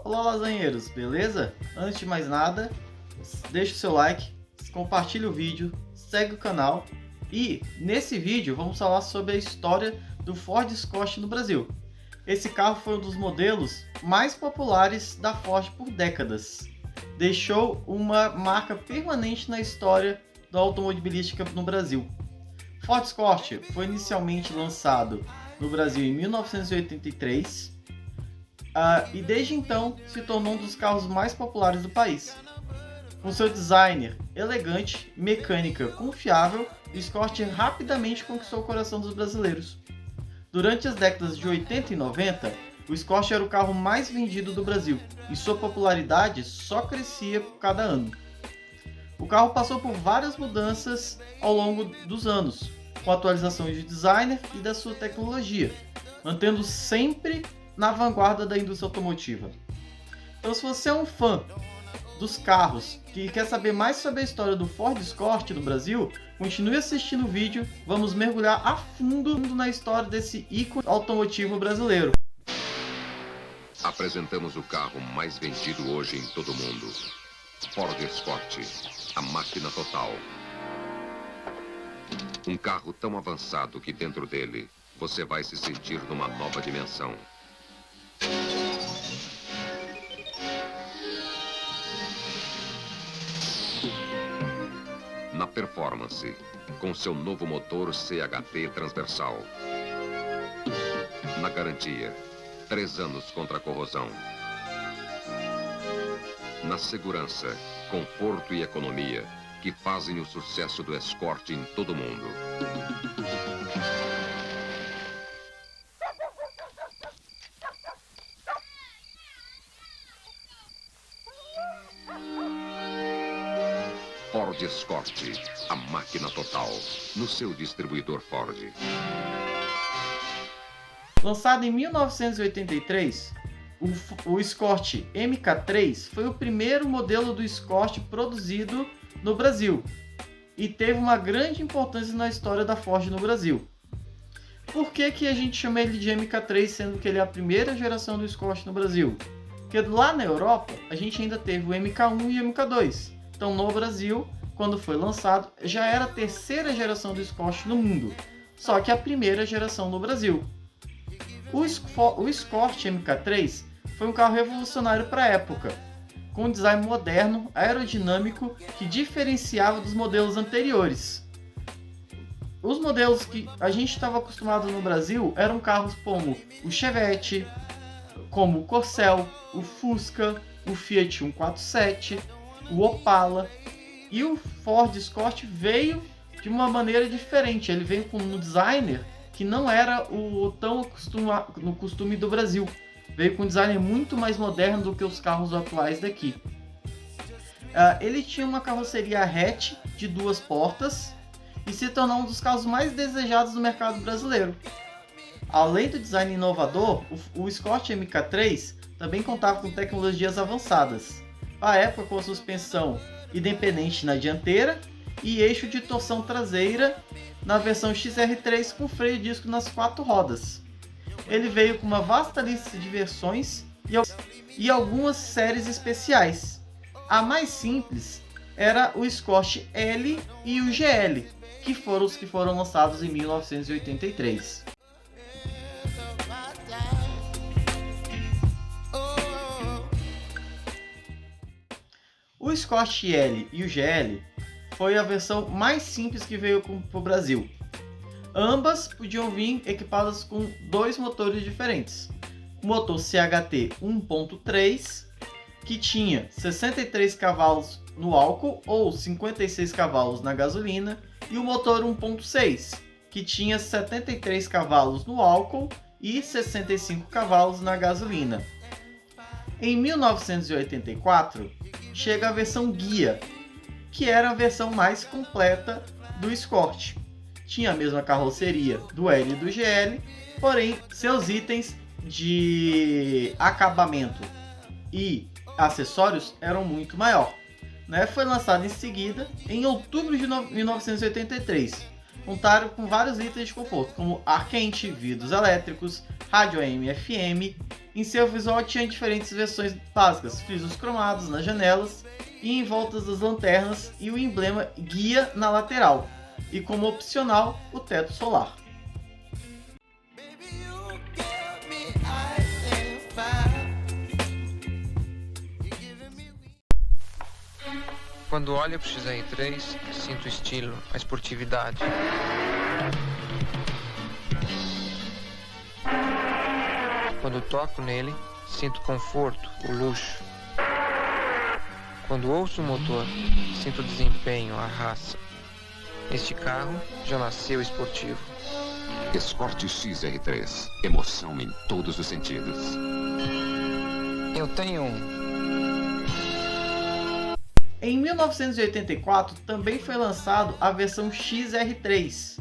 Olá, lasanheiros, beleza? Antes de mais nada, deixa o seu like, compartilha o vídeo, segue o canal e nesse vídeo vamos falar sobre a história do Ford Escort no Brasil. Esse carro foi um dos modelos mais populares da Ford por décadas. Deixou uma marca permanente na história da automobilística no Brasil. Ford Escort foi inicialmente lançado no Brasil em 1983 e desde então se tornou um dos carros mais populares do país. Com seu design elegante, mecânica confiável, o Escort rapidamente conquistou o coração dos brasileiros. Durante as décadas de 80 e 90, o Escort era o carro mais vendido do Brasil e sua popularidade só crescia cada ano. O carro passou por várias mudanças ao longo dos anos, com atualizações de design e da sua tecnologia, mantendo sempre na vanguarda da indústria automotiva. Então, se você é um fã dos carros que quer saber mais sobre a história do Ford Escort no Brasil, continue assistindo o vídeo, vamos mergulhar a fundo na história desse ícone automotivo brasileiro. Apresentamos o carro mais vendido hoje em todo o mundo. Ford Escort, a máquina total. Um carro tão avançado que dentro dele você vai se sentir numa nova dimensão. Na performance, com seu novo motor CHT transversal. Na garantia, 3 anos contra a corrosão. Na segurança, conforto e economia que fazem o sucesso do Escort em todo o mundo. Ford Escort, a máquina total, no seu distribuidor Ford. Lançado em 1983, o Escort MK3 foi o primeiro modelo do Escort produzido no Brasil e teve uma grande importância na história da Ford no Brasil. Por que a gente chama ele de MK3, sendo que ele é a primeira geração do Escort no Brasil? Porque lá na Europa a gente ainda teve o MK1 e o MK2. Então no Brasil, quando foi lançado, já era a terceira geração do Escort no mundo, só que a primeira geração no Brasil. O Escort MK3 foi um carro revolucionário para a época, com um design moderno, aerodinâmico, que diferenciava dos modelos anteriores. Os modelos que a gente estava acostumado no Brasil eram carros como o Chevette, como o Corcel, o Fusca, o Fiat 147, o Opala, e o Ford Escort veio de uma maneira diferente. Ele veio com um designer que não era o tão no costume do Brasil. Veio com um design muito mais moderno do que os carros atuais daqui. Ele tinha uma carroceria hatch de 2 portas e se tornou um dos carros mais desejados do mercado brasileiro. Além do design inovador, o Escort MK3 também contava com tecnologias avançadas. À época, com a suspensão independente na dianteira e eixo de torção traseira na versão XR3 com freio de disco nas 4 rodas. Ele veio com uma vasta lista de versões e algumas séries especiais. A mais simples era o Escort L e o GL, que foram os que foram lançados em 1983. O Escort L e o GL foi a versão mais simples que veio para o Brasil. Ambas podiam vir equipadas com 2 motores diferentes. O motor CHT 1.3, que tinha 63 cavalos no álcool ou 56 cavalos na gasolina, e o motor 1.6, que tinha 73 cavalos no álcool e 65 cavalos na gasolina. Em 1984, chega a versão guia, que era a versão mais completa do Escort. Tinha a mesma carroceria do L e do GL, porém seus itens de acabamento e acessórios eram muito maior. Foi lançado em seguida, em outubro de 1983, contaram com vários itens de conforto, como ar quente, vidros elétricos, rádio AM e FM. Em seu visual tinha diferentes versões básicas, frisos cromados nas janelas e em voltas das lanternas e o emblema guia na lateral, e como opcional o teto solar. Quando olho pro XR3, sinto o estilo, a esportividade. Quando toco nele, sinto o conforto, o luxo. Quando ouço o motor, sinto o desempenho, a raça. Este carro já nasceu esportivo. Escort XR3. Emoção em todos os sentidos. Eu tenho um. Em 1984 também foi lançado a versão XR3,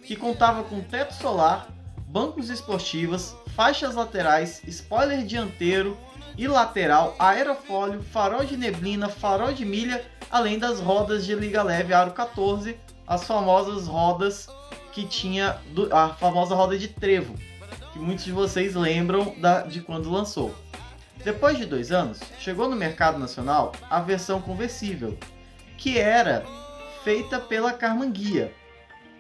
que contava com teto solar, bancos esportivas, faixas laterais, spoiler dianteiro e lateral, aerofólio, farol de neblina, farol de milha, além das rodas de liga leve aro 14, as famosas rodas que tinha a famosa roda de trevo, que muitos de vocês lembram de quando lançou. Depois de 2 anos, chegou no mercado nacional a versão conversível, que era feita pela Karmann-Ghia.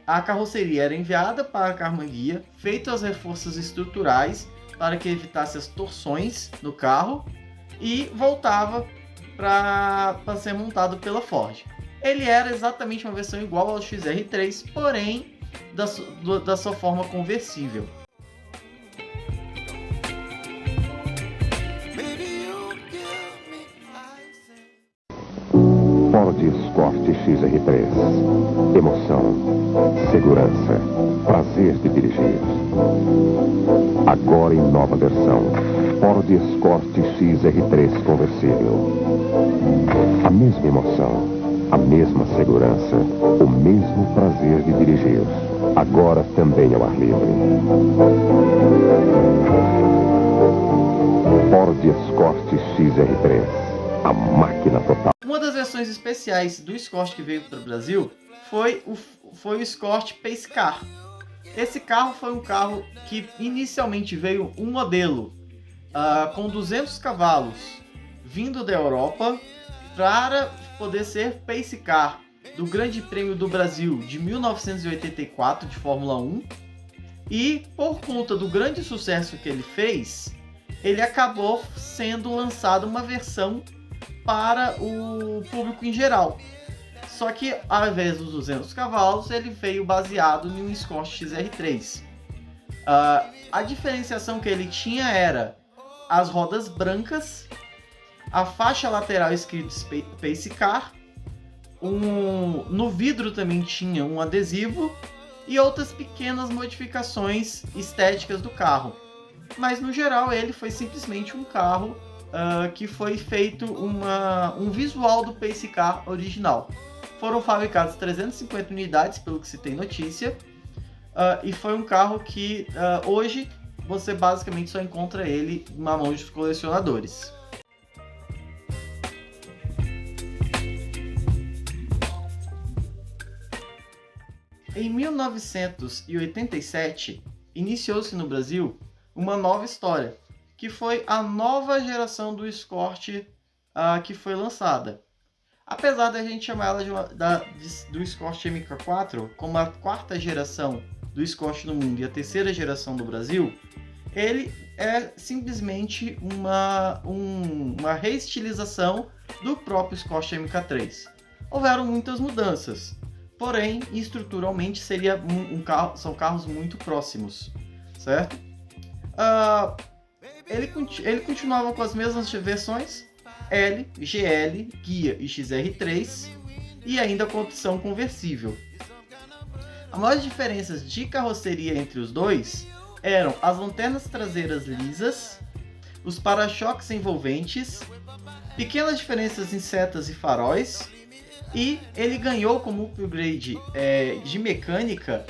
A carroceria era enviada para a Karmann-Ghia, feitos os reforços estruturais para que evitasse as torções no carro e voltava para ser montado pela Ford. Ele era exatamente uma versão igual ao XR3, porém da sua forma conversível. Ford Escort XR3. Emoção, segurança, prazer de dirigir. Agora em nova versão, Ford Escort XR3 conversível. A mesma emoção, a mesma segurança, o mesmo prazer de dirigir. Agora também ao ar livre. Ford Escort XR3. A máquina total. Uma das versões especiais do Escort que veio para o Brasil foi o Escort Pace Car. Esse carro foi um carro que inicialmente veio um modelo com 200 cavalos vindo da Europa para poder ser Pace Car do Grande Prêmio do Brasil de 1984 de Fórmula 1, e por conta do grande sucesso que ele fez, ele acabou sendo lançado uma versão para o público em geral. Só que ao invés dos 200 cavalos, ele veio baseado em um Escort XR3. A diferenciação que ele tinha era as rodas brancas, a faixa lateral escrito Pace Car, no vidro também tinha um adesivo e outras pequenas modificações estéticas do carro. Mas no geral ele foi simplesmente um carro que foi feito um visual do Pace Car original. Foram fabricadas 350 unidades, pelo que se tem notícia, e foi um carro que hoje você basicamente só encontra ele na mão dos colecionadores. Em 1987, iniciou-se no Brasil uma nova história, que foi a nova geração do Escort que foi lançada. Apesar da gente chamar ela do Escort MK4 como a 4ª geração do Escort no mundo e a 3ª geração do Brasil, ele é simplesmente uma reestilização do próprio Escort MK3. Houveram muitas mudanças, porém estruturalmente são carros muito próximos, certo? Ele continuava com as mesmas versões L, GL, Ghia e XR3, e ainda com opção conversível. As maiores diferenças de carroceria entre os dois eram as lanternas traseiras lisas, os para-choques envolventes, pequenas diferenças em setas e faróis, e ele ganhou como upgrade de mecânica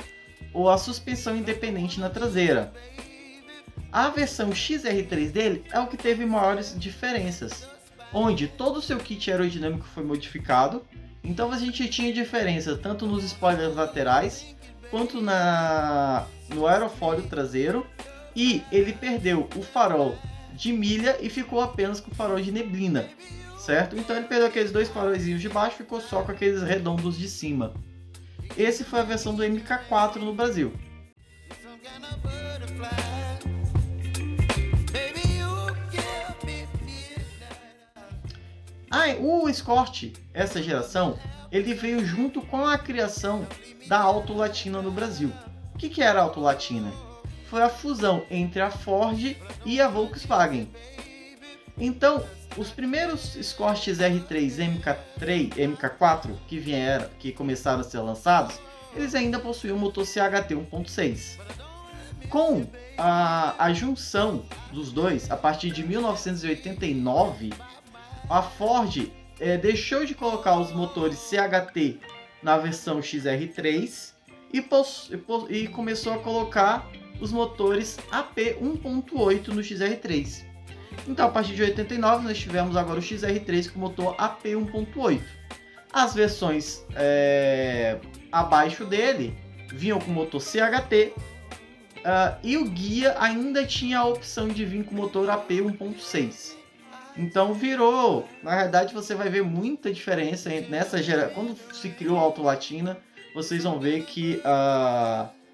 a suspensão independente na traseira. A versão XR3 dele é o que teve maiores diferenças, onde todo o seu kit aerodinâmico foi modificado. Então a gente tinha diferença tanto nos spoilers laterais quanto no aerofólio traseiro, e ele perdeu o farol de milha e ficou apenas com o farol de neblina, certo? Então ele perdeu aqueles dois faróizinhos de baixo e ficou só com aqueles redondos de cima. Esse foi a versão do MK4 no Brasil. O Escort, essa geração, ele veio junto com a criação da Auto Latina no Brasil. O que era a Auto Latina? Foi a fusão entre a Ford e a Volkswagen. Então, os primeiros Escorts R3 MK4 que começaram a ser lançados, eles ainda possuíam o motor CHT 1.6. Com a junção dos dois, a partir de 1989, a Ford deixou de colocar os motores CHT na versão XR3 e começou a colocar os motores AP 1.8 no XR3. Então, a partir de 89, nós tivemos agora o XR3 com motor AP 1.8. As versões abaixo dele vinham com motor CHT, e o Ghia ainda tinha a opção de vir com motor AP 1.6. Então virou, na verdade você vai ver muita diferença nessa geração. Quando se criou a Auto Latina, vocês vão ver que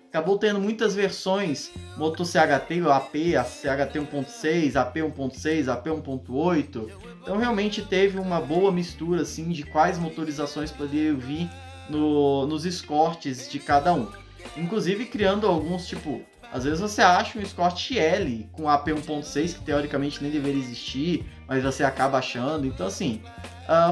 acabou tendo muitas versões, motor CHT, o AP, a CHT 1.6, AP 1.6, AP 1.8. Então realmente teve uma boa mistura assim, de quais motorizações poderiam vir nos Escorts de cada um. Inclusive criando alguns, tipo, às vezes você acha um Escort L com AP 1.6, que teoricamente nem deveria existir, mas você acaba achando. Então assim,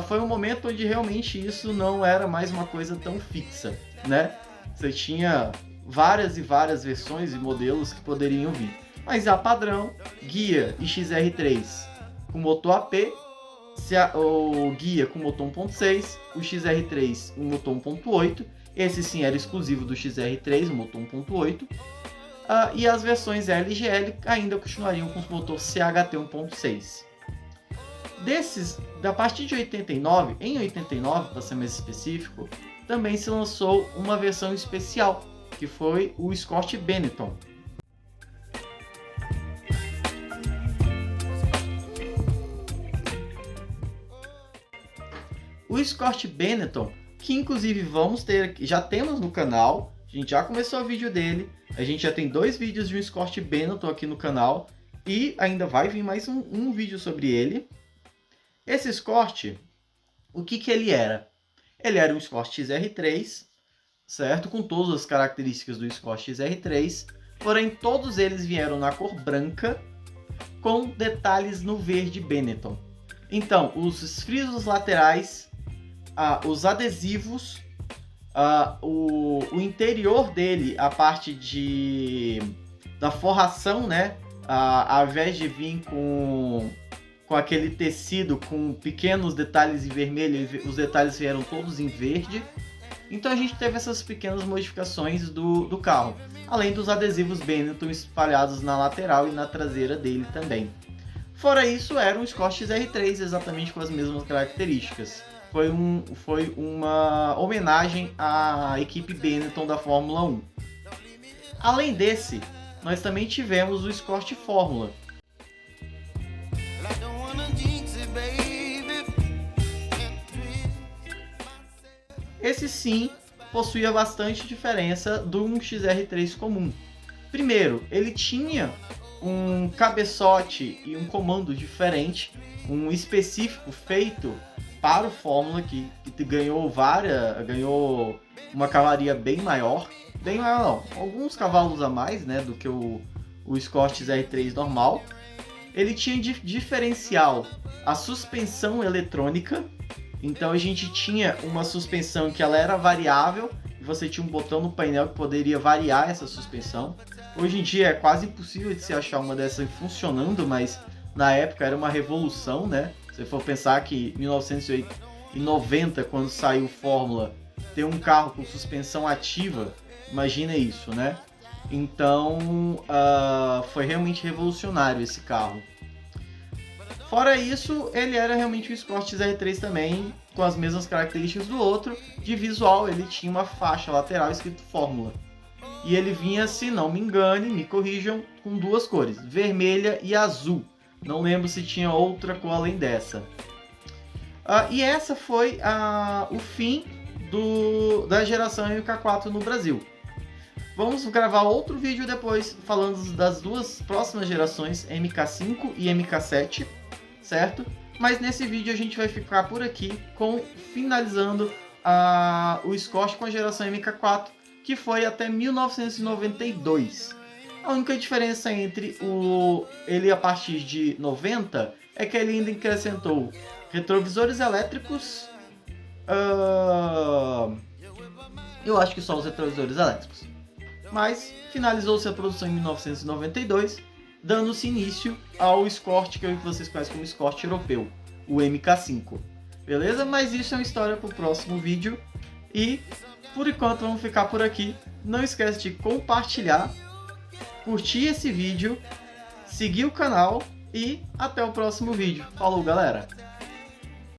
foi um momento onde realmente isso não era mais uma coisa tão fixa, né? Você tinha várias e várias versões e modelos que poderiam vir. Mas a padrão, Ghia e XR3 com motor AP, o Ghia com motor 1.6, o XR3 com motor 1.8, esse sim era exclusivo do XR3, o motor 1.8, e as versões L e GL ainda continuariam com o motor CHT 1.6. A partir de 89, em 89, para ser mais específico, também se lançou uma versão especial, que foi o Escort Benetton. O Escort Benetton, que inclusive já temos no canal, a gente já começou o vídeo dele, a gente já tem 2 vídeos de um Escort Benetton aqui no canal, e ainda vai vir mais um vídeo sobre ele. Esse Escort, o que ele era? Ele era um Escort XR3, certo? Com todas as características do Escort XR3, porém todos eles vieram na cor branca, com detalhes no verde Benetton. Então, os frisos laterais, os adesivos, o interior dele, a parte da forração, né? Ao invés de vir com aquele tecido com pequenos detalhes em vermelho, os detalhes vieram todos em verde. Então a gente teve essas pequenas modificações do carro, além dos adesivos Benetton espalhados na lateral e na traseira dele também. Fora isso, era um Escort XR3 exatamente com as mesmas características. Foi uma homenagem à equipe Benetton da Fórmula 1. Além desse, nós também tivemos o Escort Fórmula. Esse sim possuía bastante diferença do um XR3 comum. Primeiro, ele tinha um cabeçote e um comando diferente, um específico feito para o Fórmula, que ganhou uma cavalaria bem maior não, alguns cavalos a mais, né, do que o Escort XR3 normal. Ele tinha diferencial a suspensão eletrônica. Então a gente tinha uma suspensão que ela era variável, e você tinha um botão no painel que poderia variar essa suspensão. Hoje em dia é quase impossível de se achar uma dessas funcionando, mas na época era uma revolução, né? Se for pensar que em 1990, quando saiu Fórmula, ter um carro com suspensão ativa, imagina isso, né? Então foi realmente revolucionário esse carro. Fora isso, ele era realmente o Escort XR3 também, com as mesmas características do outro. De visual, ele tinha uma faixa lateral escrito Fórmula. E ele vinha, se não me engane, me corrijam, com duas cores, vermelha e azul. Não lembro se tinha outra cor além dessa. E essa foi o fim da geração MK4 no Brasil. Vamos gravar outro vídeo depois falando das duas próximas gerações, MK5 e MK7, certo? Mas nesse vídeo a gente vai ficar por aqui, finalizando o Escort com a geração MK4, que foi até 1992. A única diferença entre ele a partir de 90 é que ele ainda acrescentou retrovisores elétricos. Eu acho que só os retrovisores elétricos. Mas finalizou-se a produção em 1992, dando-se início ao Escort que vocês conhecem como Escort europeu, o MK5. Beleza? Mas isso é uma história para o próximo vídeo. E por enquanto vamos ficar por aqui. Não esquece de compartilhar, curtir esse vídeo, seguir o canal e até o próximo vídeo. Falou, galera!